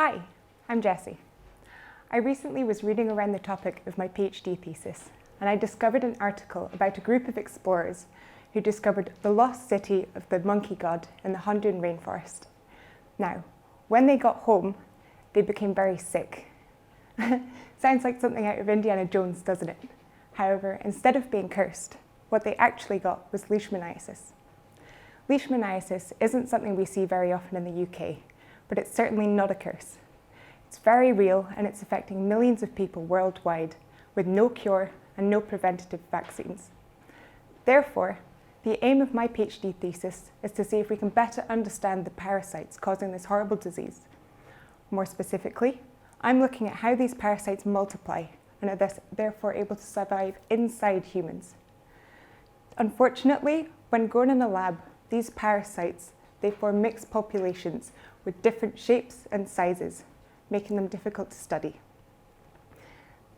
Hi, I'm Jessie. I recently was reading around the topic of my PhD thesis, and I discovered an article about a group of explorers who discovered the lost city of the monkey god in the Hundoon rainforest. Now, when they got home, they became very sick. Sounds like something out of Indiana Jones, doesn't it? However, instead of being cursed, what they actually got was leishmaniasis. Leishmaniasis isn't something we see very often in the UK, but it's certainly not a curse. It's very real and it's affecting millions of people worldwide with no cure and no preventative vaccines. Therefore, the aim of my PhD thesis is to see if we can better understand the parasites causing this horrible disease. More specifically, I'm looking at how these parasites multiply and are therefore able to survive inside humans. Unfortunately, when grown in a lab, these parasites, they form mixed populations with different shapes and sizes, making them difficult to study.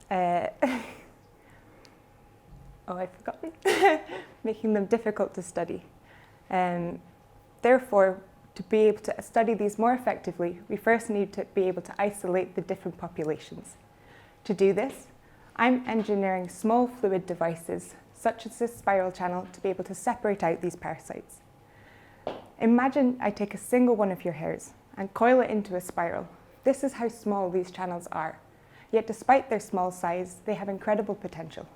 I've forgotten. Making them difficult to study. Therefore, to be able to study these more effectively, we first need to be able to isolate the different populations. To do this, I'm engineering small fluid devices, such as this spiral channel, to be able to separate out these parasites. Imagine I take a single one of your hairs and coil it into a spiral. This is how small these channels are. Yet despite their small size, they have incredible potential.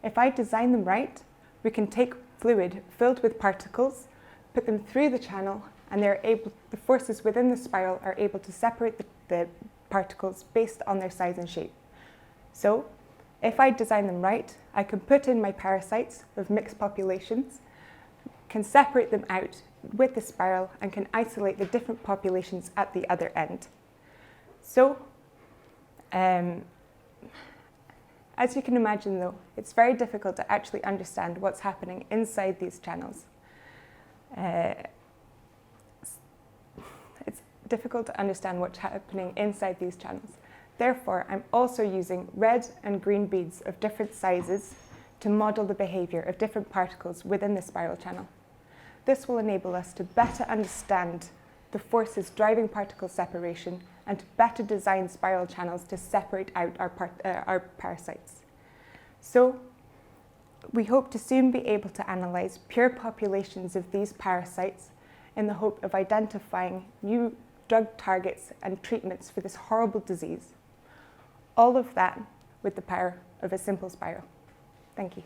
If I design them right, we can take fluid filled with particles, put them through the channel, and the forces within the spiral are able to separate the particles based on their size and shape. So, if I design them right, I can put in my parasites of mixed populations, can separate them out with the spiral, and can isolate the different populations at the other end. So, as you can imagine though, it's very difficult to actually understand what's happening inside these channels. It's difficult to understand what's happening inside these channels. Therefore, I'm also using red and green beads of different sizes to model the behavior of different particles within the spiral channel. This will enable us to better understand the forces driving particle separation and to better design spiral channels to separate out our parasites. So, we hope to soon be able to analyse pure populations of these parasites in the hope of identifying new drug targets and treatments for this horrible disease. All of that with the power of a simple spiral. Thank you.